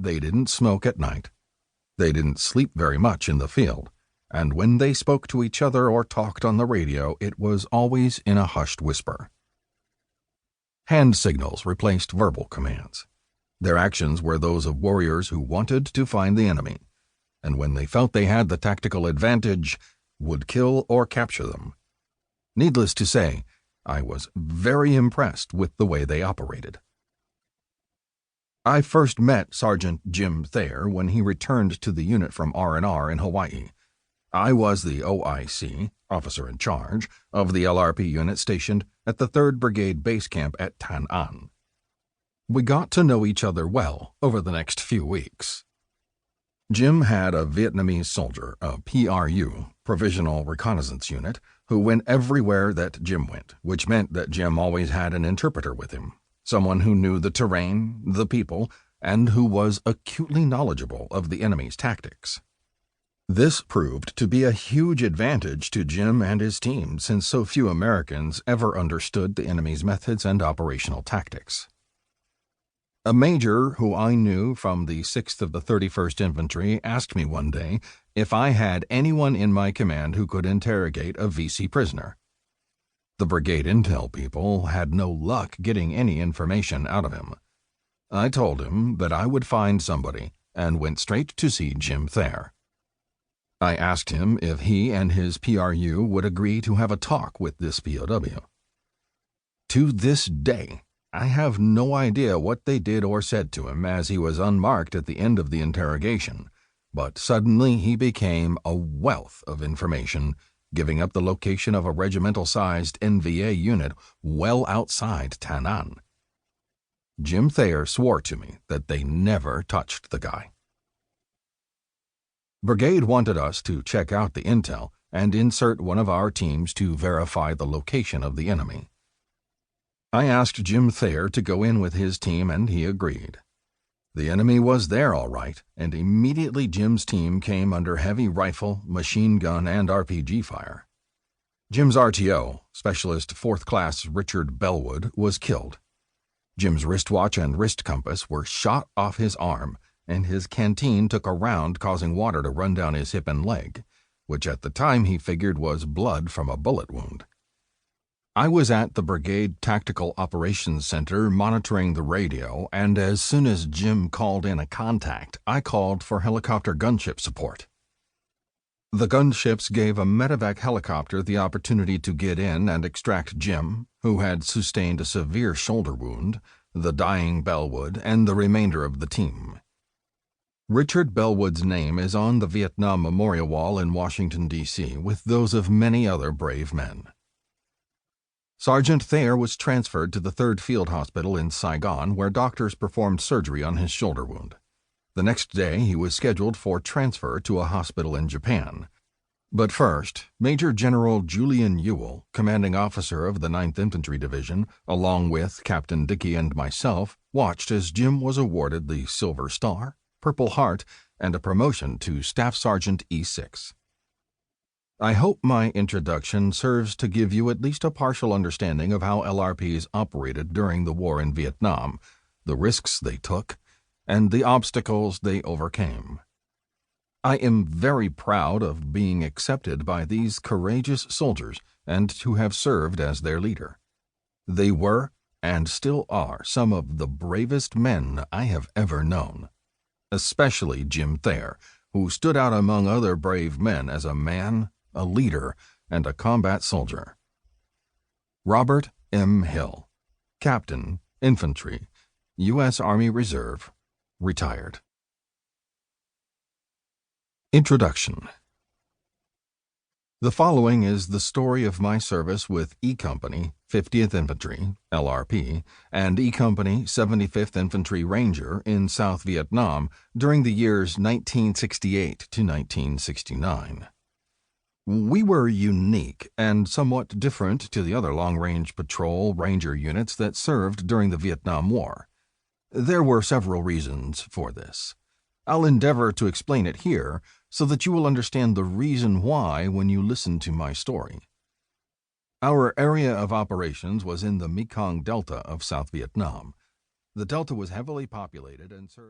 They didn't smoke at night. They didn't sleep very much in the field, and when they spoke to each other or talked on the radio, it was always in a hushed whisper. Hand signals replaced verbal commands. Their actions were those of warriors who wanted to find the enemy, and when they felt they had the tactical advantage, would kill or capture them. Needless to say, I was very impressed with the way they operated. I first met Sergeant Jim Thayer when he returned to the unit from R&R in Hawaii. I was the OIC, officer in charge, of the LRP unit stationed at the 3rd Brigade Base Camp at Tan An. We got to know each other well over the next few weeks. Jim had a Vietnamese soldier, a PRU, Provisional Reconnaissance Unit, who went everywhere that Jim went, which meant that Jim always had an interpreter with him, someone who knew the terrain, the people, and who was acutely knowledgeable of the enemy's tactics. This proved to be a huge advantage to Jim and his team, since so few Americans ever understood the enemy's methods and operational tactics. A major who I knew from the 6th of the 31st Infantry asked me one day if I had anyone in my command who could interrogate a VC prisoner. The brigade intel people had no luck getting any information out of him. I told him that I would find somebody and went straight to see Jim Thayer. I asked him if he and his PRU would agree to have a talk with this POW. To this day, I have no idea what they did or said to him, as he was unmarked at the end of the interrogation, but suddenly he became a wealth of information, giving up the location of a regimental-sized NVA unit well outside Tan An. Jim Thayer swore to me that they never touched the guy. Brigade wanted us to check out the intel and insert one of our teams to verify the location of the enemy. I asked Jim Thayer to go in with his team, and he agreed. The enemy was there all right, and immediately Jim's team came under heavy rifle, machine gun, and RPG fire. Jim's RTO, Specialist 4th Class Richard Bellwood, was killed. Jim's wristwatch and wrist compass were shot off his arm, and his canteen took a round, causing water to run down his hip and leg, which at the time he figured was blood from a bullet wound. I was at the Brigade Tactical Operations Center monitoring the radio, and as soon as Jim called in a contact, I called for helicopter gunship support. The gunships gave a medevac helicopter the opportunity to get in and extract Jim, who had sustained a severe shoulder wound, the dying Bellwood, and the remainder of the team. Richard Bellwood's name is on the Vietnam Memorial Wall in Washington, D.C., with those of many other brave men. Sergeant Thayer was transferred to the 3rd Field Hospital in Saigon, where doctors performed surgery on his shoulder wound. The next day, he was scheduled for transfer to a hospital in Japan. But first, Major General Julian Ewell, commanding officer of the 9th Infantry Division, along with Captain Dickey and myself, watched as Jim was awarded the Silver Star, Purple Heart, and a promotion to Staff Sergeant E6. I hope my introduction serves to give you at least a partial understanding of how LRPs operated during the war in Vietnam, the risks they took, and the obstacles they overcame. I am very proud of being accepted by these courageous soldiers and to have served as their leader. They were, and still are, some of the bravest men I have ever known, especially Jim Thayer, who stood out among other brave men as a man, a leader, and a combat soldier. Robert M. Hill, Captain, Infantry, U.S. Army Reserve, retired. Introduction. The following is the story of my service with E Company, 50th Infantry, LRP, and E Company, 75th Infantry Ranger in South Vietnam during the years 1968 to 1969. We were unique and somewhat different to the other long-range patrol ranger units that served during the Vietnam War. There were several reasons for this. I'll endeavor to explain it here so that you will understand the reason why when you listen to my story. Our area of operations was in the Mekong Delta of South Vietnam. The delta was heavily populated and served